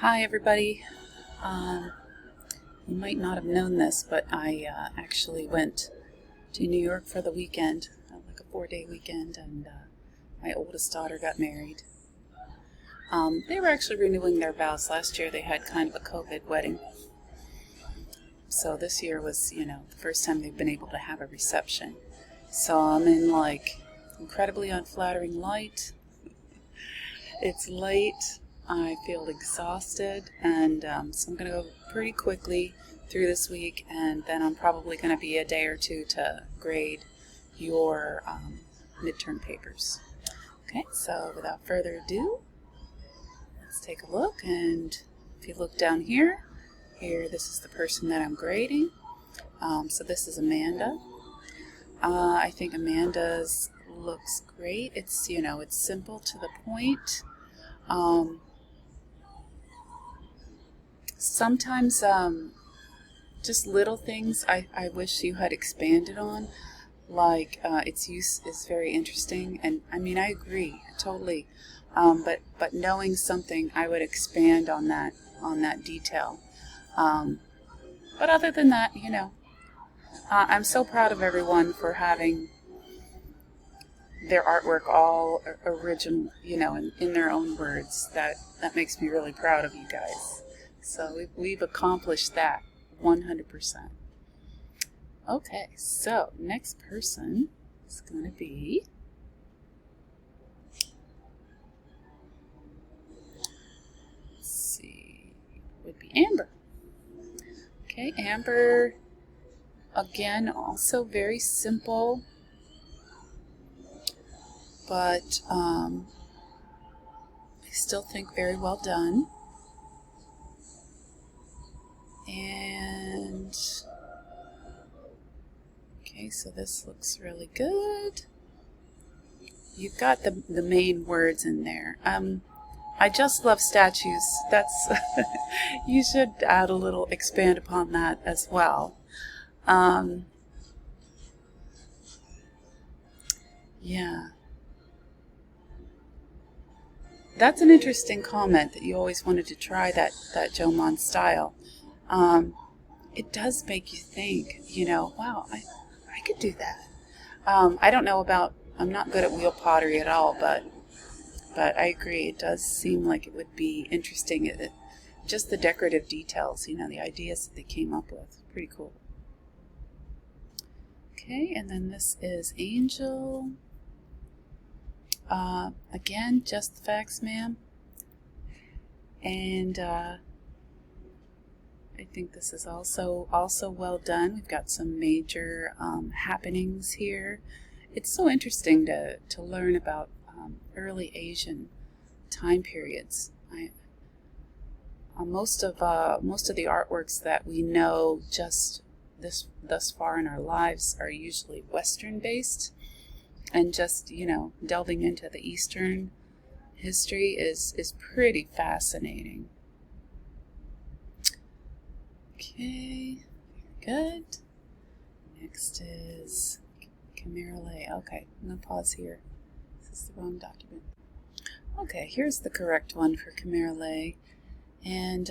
Hi everybody. You might not have known this, but I actually went to New York for the weekend, like a 4-day weekend, and my oldest daughter got married. They were actually renewing their vows. Last year they had kind of a COVID wedding. So this year was, the first time they've been able to have a reception. So I'm in like incredibly unflattering light. It's late. I feel exhausted, and so I'm going to go pretty quickly through this week, and then I'm probably going to be a day or two to grade your midterm papers. Okay, so without further ado, let's take a look, and if you look down here, this is the person that I'm grading. So this is Amanda. I think Amanda's looks great. It's, it's simple to the point. Sometimes just little things I wish you had expanded on, like its use is very interesting, and I mean I agree totally, but knowing something I would expand on that detail. But other than that, I'm so proud of everyone for having their artwork all original, in their own words. That makes me really proud of you guys. So we've accomplished that 100%. Okay, so next person is going to be would be Amber. Okay, Amber, again, also very simple, but I still think very well done. And okay, so this looks really good. You've got the main words in there. I just love statues. That's you should add a little, expand upon that as well. Yeah. That's an interesting comment that you always wanted to try that Jomon style. It does make you think, wow, I could do that. I don't know about, I'm not good at wheel pottery at all, but I agree, it does seem like it would be interesting. Just the decorative details, the ideas that they came up with. Pretty cool. Okay, and then this is Angel. Again, just the facts, ma'am. And I think this is also well done. We've got some major happenings here. It's so interesting to learn about early Asian time periods. Most of the artworks that we know just thus far in our lives are usually Western based, and just delving into the Eastern history is pretty fascinating. Okay, good. Next is Khmer. Okay, I'm going to pause here. This is the wrong document. Okay, here's the correct one for Khmer. And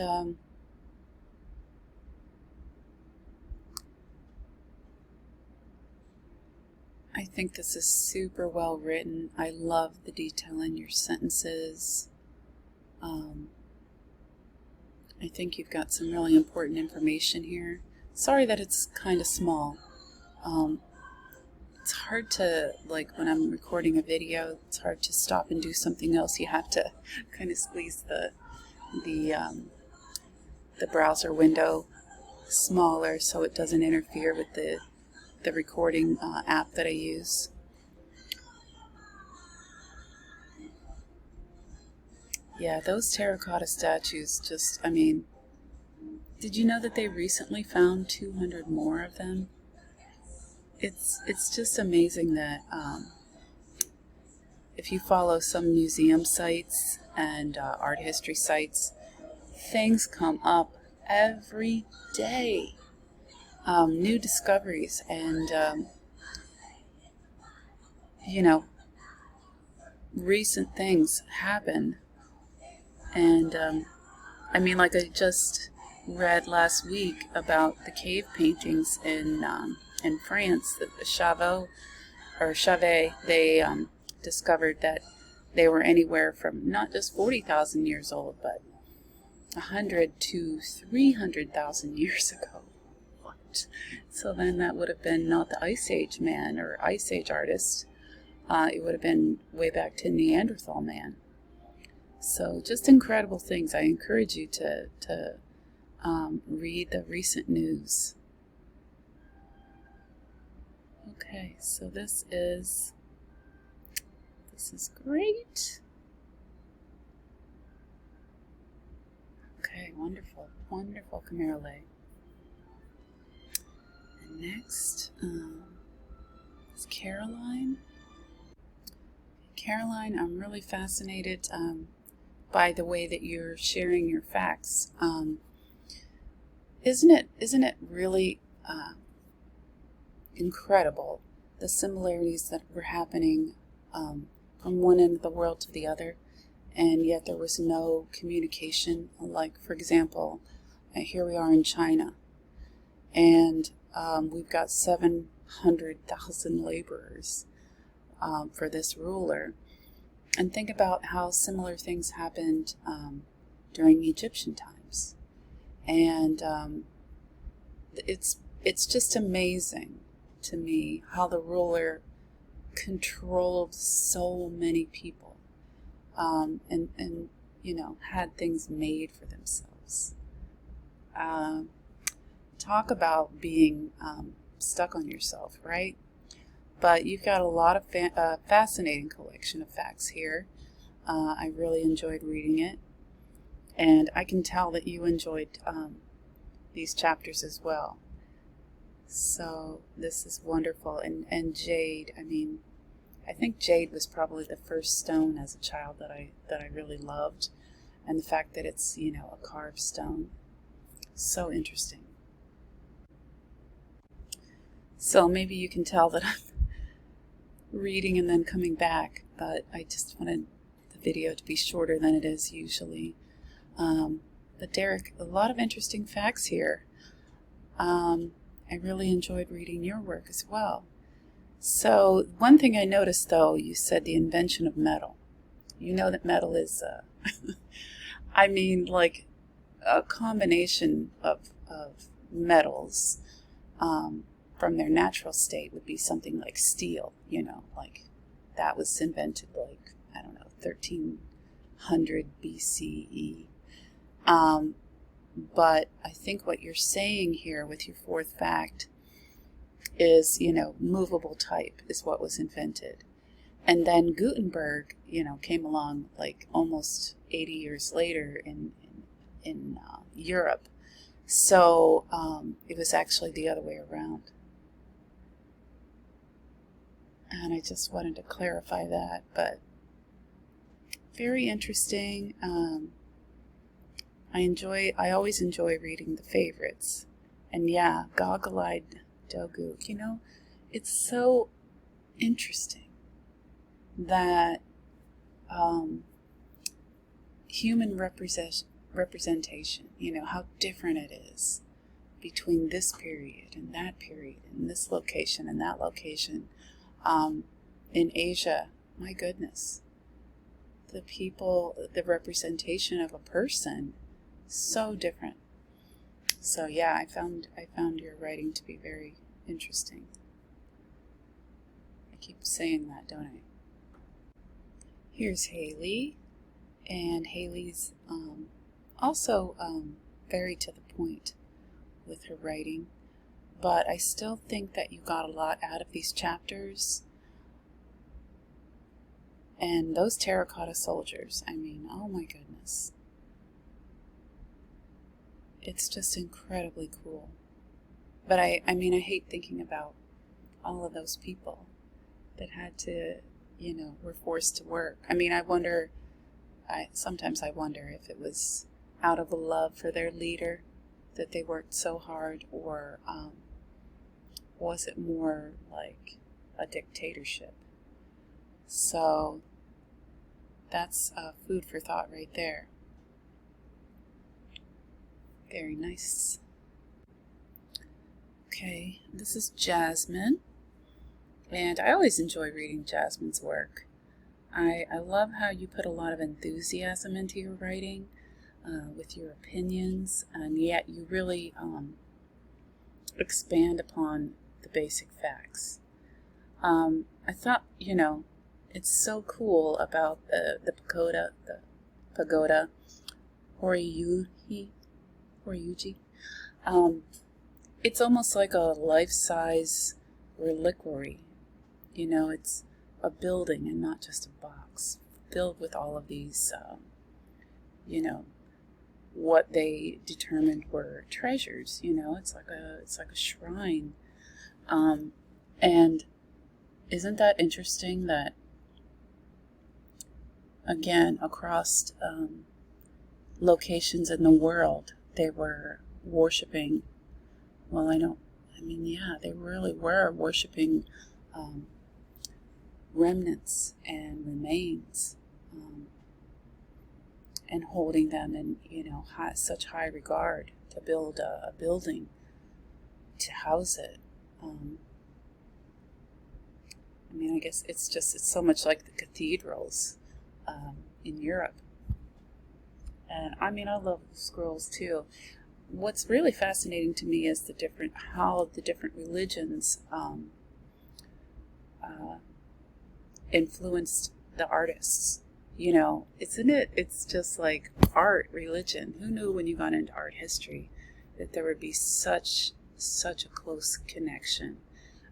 I think this is super well written. I love the detail in your sentences. I think you've got some really important information here. Sorry that it's kind of small. It's hard to, like when I'm recording a video, it's hard to stop and do something else. You have to kind of squeeze the browser window smaller so it doesn't interfere with the recording app that I use. Yeah, those terracotta statues just, I mean, did you know that they recently found 200 more of them? It's just amazing that if you follow some museum sites and art history sites, things come up every day. New discoveries, and recent things happen, and I mean, like I just read last week about the cave paintings in France, the Chavot or Chauvet. They discovered that they were anywhere from not just 40,000 years old, but 100 to 300,000 years ago. What? So then that would have been not the Ice Age man or Ice Age artist. It would have been way back to Neanderthal man. So just incredible things. I encourage you to read the recent news. Okay, so this is great. Okay, wonderful, wonderful Khmer. And next is Caroline. Caroline, I'm really fascinated by the way that you're sharing your facts. Isn't it really incredible, the similarities that were happening from one end of the world to the other, and yet there was no communication? Like, for example, here we are in China, and we've got 700,000 laborers for this ruler. And think about how similar things happened during Egyptian times. And it's just amazing to me how the ruler controlled so many people and you know, had things made for themselves. Talk about being stuck on yourself, right? But you've got a lot of fascinating collection of facts here. I really enjoyed reading it, and I can tell that you enjoyed these chapters as well. So this is wonderful. And jade, I mean, I think jade was probably the first stone as a child that I really loved, and the fact that it's, you know, a carved stone, so interesting. So maybe you can tell that I'm reading and then coming back, but I just wanted the video to be shorter than it is usually. But Derek, a lot of interesting facts here. I really enjoyed reading your work as well. So one thing I noticed, though, you said the invention of metal. You know that metal is, I mean, like a combination of metals from their natural state would be something like steel, you know, like that was invented like, I don't know, 1300 BCE. But I think what you're saying here with your fourth fact is, you know, movable type is what was invented. And then Gutenberg, you know, came along like almost 80 years later in Europe. So it was actually the other way around. And I just wanted to clarify that, but very interesting. I always enjoy reading the favorites. And yeah, goggle-eyed Dogu, you know, it's so interesting that human representation, you know, how different it is between this period and that period and this location and that location. In Asia, my goodness, the people, the representation of a person, so different. So yeah, I found your writing to be very interesting. I keep saying that, don't I? Here's Haley, and Haley's also very to the point with her writing, but I still think that you got a lot out of these chapters. And those terracotta soldiers, I mean, oh my goodness. It's just incredibly cool. But I mean, I hate thinking about all of those people that had to, you know, were forced to work. I mean, sometimes I wonder if it was out of a love for their leader that they worked so hard, or was it more like a dictatorship? So that's food for thought right there. Very nice. Okay, this is Jasmine, and I always enjoy reading Jasmine's work. I love how you put a lot of enthusiasm into your writing with your opinions, and yet you really expand upon the basic facts. I thought, it's so cool about the pagoda, Horyuji. It's almost like a life-size reliquary. It's a building and not just a box, filled with all of these, what they determined were treasures. It's like a shrine. And isn't that interesting that, again, across locations in the world, they were worshiping, they really were worshiping remnants and remains, and holding them in, such high regard to build a building to house it. I guess it's so much like the cathedrals in Europe. And I love scrolls too. What's really fascinating to me is how the different religions influenced the artists. Isn't it? It's just like art, religion. Who knew when you got into art history that there would be such a close connection?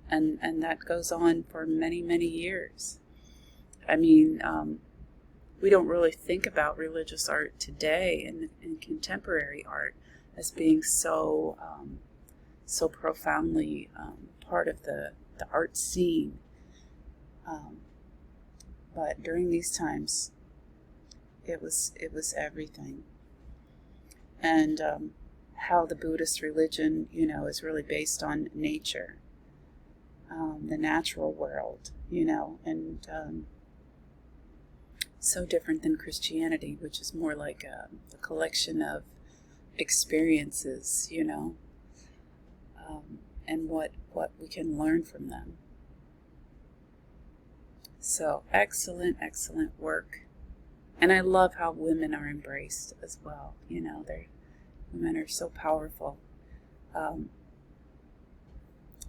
And that goes on for many, many years. We don't really think about religious art today in contemporary art as being so profoundly part of the art scene. But during these times, it was everything. And how the Buddhist religion, is really based on nature. The natural world, and so different than Christianity, which is more like a collection of experiences, and what we can learn from them. So excellent work. And I love how women are embraced as well. Women are so powerful.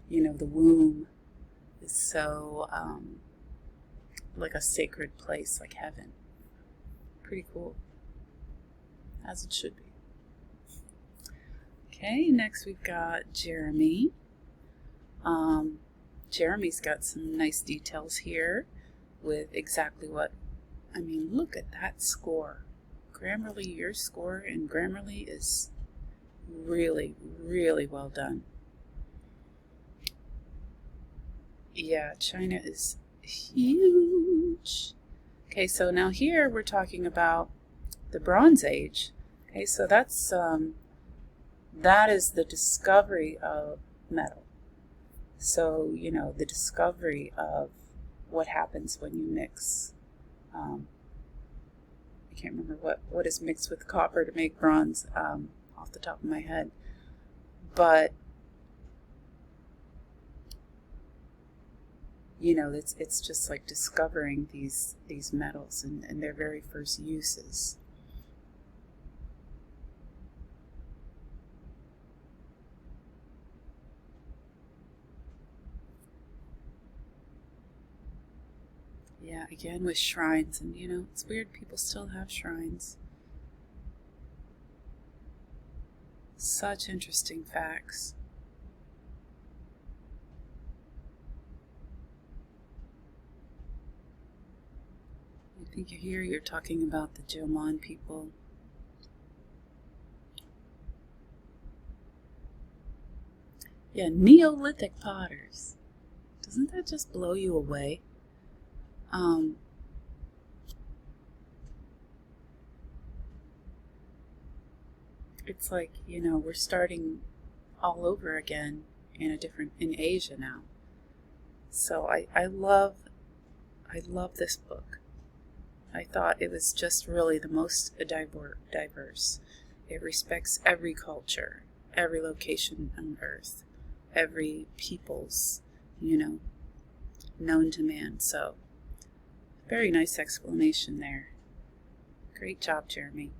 The womb is so like a sacred place, like heaven. Pretty cool. As it should be. Okay, next we've got Jeremy. Jeremy's got some nice details here with exactly what, look at that score. Grammarly, your score in Grammarly is really, really well done. Yeah, China is huge. Okay, so now here we're talking about the Bronze Age. Okay, so that is the discovery of metal. So, the discovery of what happens when you mix. I can't remember what is mixed with copper to make bronze off the top of my head. But it's just like discovering these metals and their very first uses. Yeah, again with shrines, and it's weird people still have shrines. Such interesting facts. I think here you're talking about the Jomon people. Yeah, Neolithic potters. Doesn't that just blow you away? It's like, we're starting all over again in Asia now. So I love this book. I thought it was just really the most diverse. It respects every culture, every location on earth, every people's, known to man. So, very nice explanation there. Great job, Jeremy.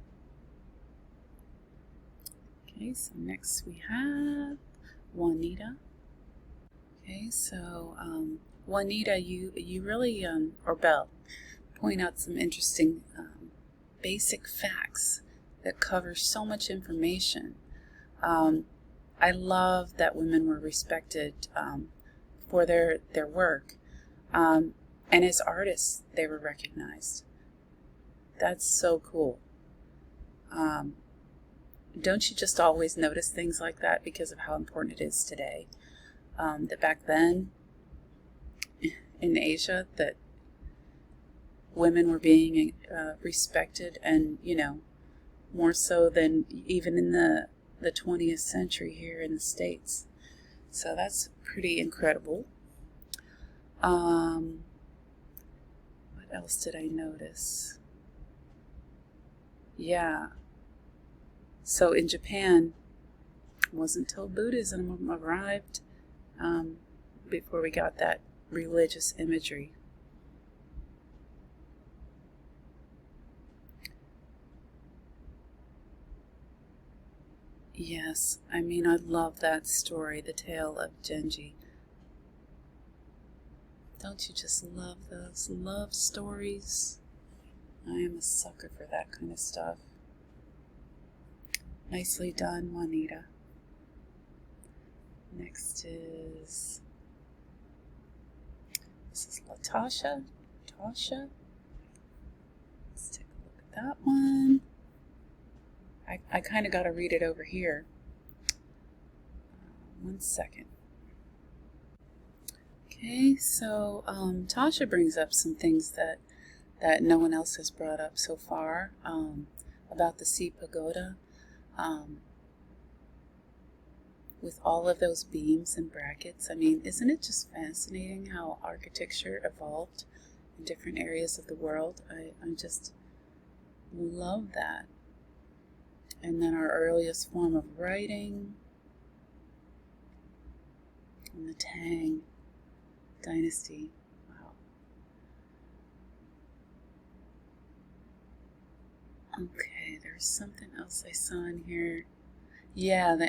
Okay, so next we have Juanita. Okay, so Juanita, you really, or Belle, point out some interesting basic facts that cover so much information. I love that women were respected for their work, and as artists they were recognized. That's so cool. Don't you just always notice things like that because of how important it is today? That back then in Asia, that women were being respected, and more so than even in the 20th century here in the States. So that's pretty incredible. What else did I notice? Yeah. So in Japan, it wasn't until Buddhism arrived before we got that religious imagery. Yes, I mean, I love that story, the tale of Genji. Don't you just love those love stories? I am a sucker for that kind of stuff. Nicely done, Juanita. Next this is Tasha. Let's take a look at that one. I kind of got to read it over here. 1 second. Okay, so Tasha brings up some things that no one else has brought up so far about the sea pagoda. With all of those beams and brackets. I mean, isn't it just fascinating how architecture evolved in different areas of the world? I just love that. And then our earliest form of writing, and the Tang Dynasty. Wow. Okay, there's something else I saw in here. Yeah, the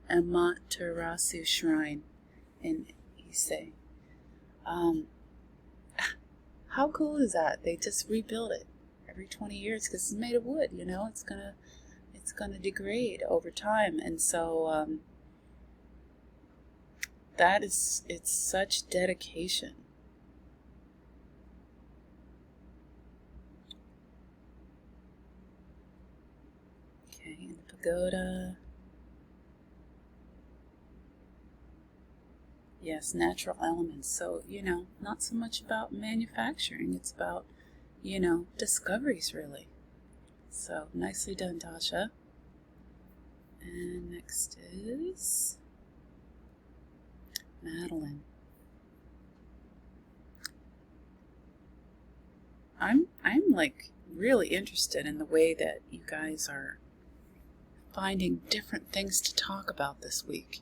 Amaterasu Shrine in Ise. How cool is that? They just rebuild it every 20 years because it's made of wood. It's gonna degrade over time, and so it's such dedication. Okay, and the pagoda. Yes, natural elements. So, not so much about manufacturing. It's about, discoveries, really. So, nicely done, Tasha. And next is Madeline. I'm like really interested in the way that you guys are finding different things to talk about this week.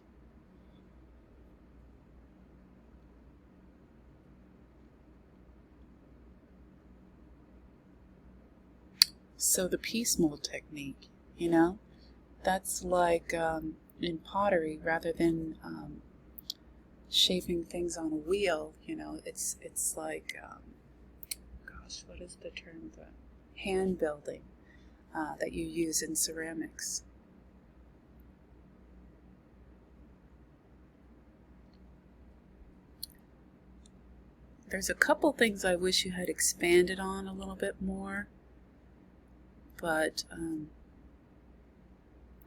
So the piece mold technique, that's like in pottery, rather than shaping things on a wheel, it's like, gosh, what is the term? The hand building that you use in ceramics. There's a couple things I wish you had expanded on a little bit more. But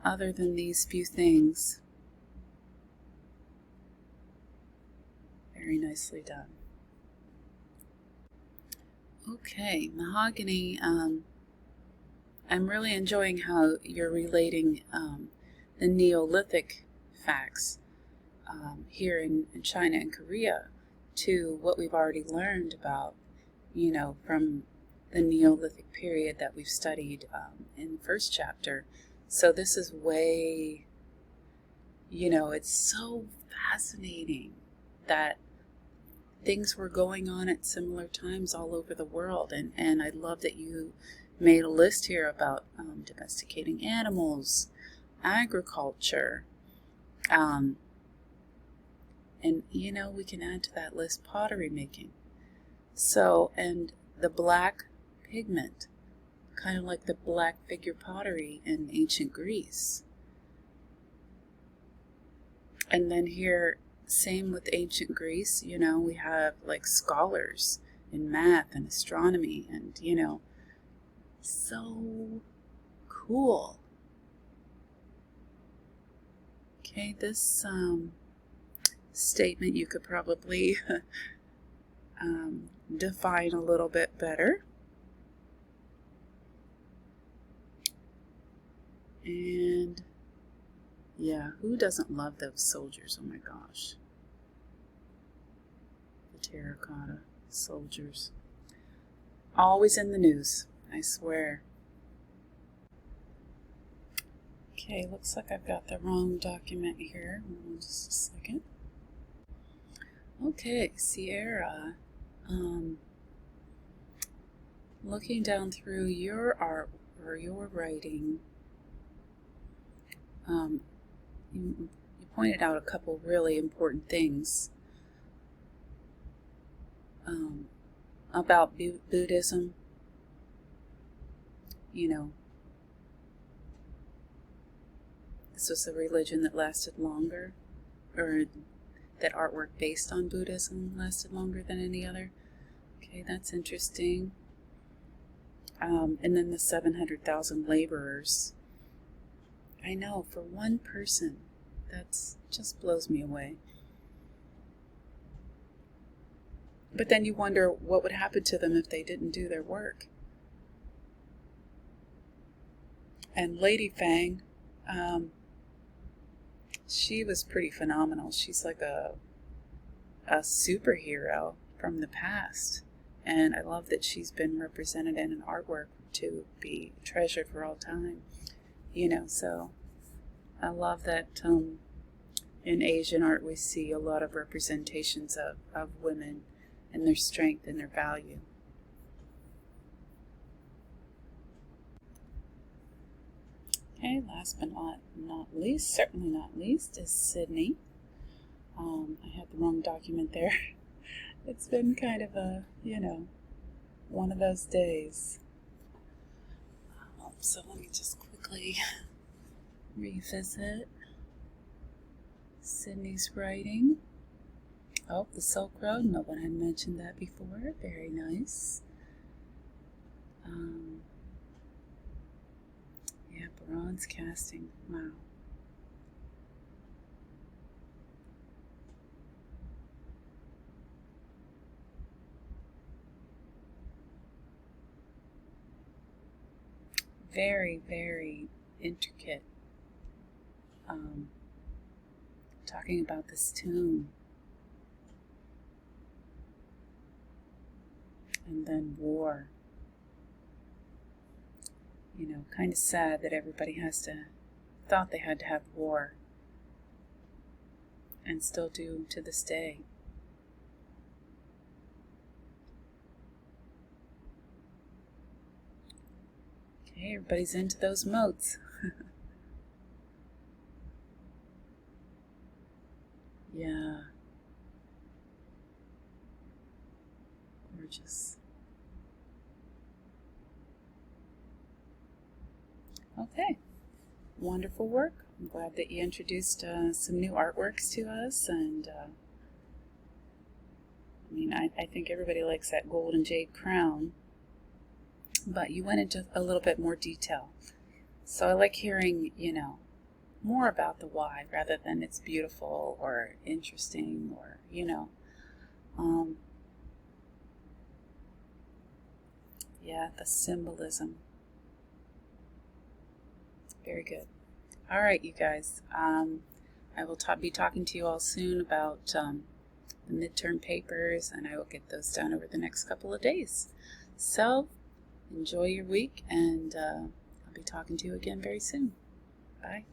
other than these few things, very nicely done. Okay, mahogany. I'm really enjoying how you're relating the Neolithic facts here in China and Korea to what we've already learned about, from the Neolithic period that we've studied in the first chapter. So this is way, it's so fascinating that things were going on at similar times all over the world. And I love that you made a list here about domesticating animals, agriculture, and we can add to that list pottery making. So, and the black pigment, kind of like the black figure pottery in ancient Greece. And then here, same with ancient Greece, we have like scholars in math and astronomy and, so cool. Okay, this statement you could probably define a little bit better. And yeah, who doesn't love those soldiers? Oh my gosh. The terracotta soldiers. Always in the news, I swear. Okay, looks like I've got the wrong document here. Hold on just a second. Okay, Sierra. Looking down through your art or your writing, you pointed out a couple really important things about Buddhism. This was a religion that lasted longer, or that artwork based on Buddhism lasted longer than any other. Okay, that's interesting. And then the 700,000 laborers. I know, for one person, that's just blows me away. But then you wonder what would happen to them if they didn't do their work. And Lady Fang, she was pretty phenomenal. She's like a superhero from the past. And I love that she's been represented in an artwork to be treasured for all time. So I love that in Asian art we see a lot of representations of women and their strength and their value. Okay, last but not least, certainly not least, is Sydney. I had the wrong document there. It's been kind of a, one of those days. So let me just quickly revisit Sydney's writing. Oh, the Silk Road. No one had mentioned that before. Very nice. Yeah, bronze casting. Wow. Very, very intricate. Talking about this tomb. And then war. Kind of sad that everybody thought they had to have war. And still do to this day. Okay, everybody's into those moats. Yeah. Gorgeous. Okay. Wonderful work. I'm glad that you introduced some new artworks to us, and I think everybody likes that gold and jade crown, but you went into a little bit more detail. So I like hearing, more about the why rather than it's beautiful or interesting or, yeah, the symbolism. Very good. All right, you guys. I will be talking to you all soon about the midterm papers, and I will get those done over the next couple of days. So, enjoy your week, and I'll be talking to you again very soon. Bye.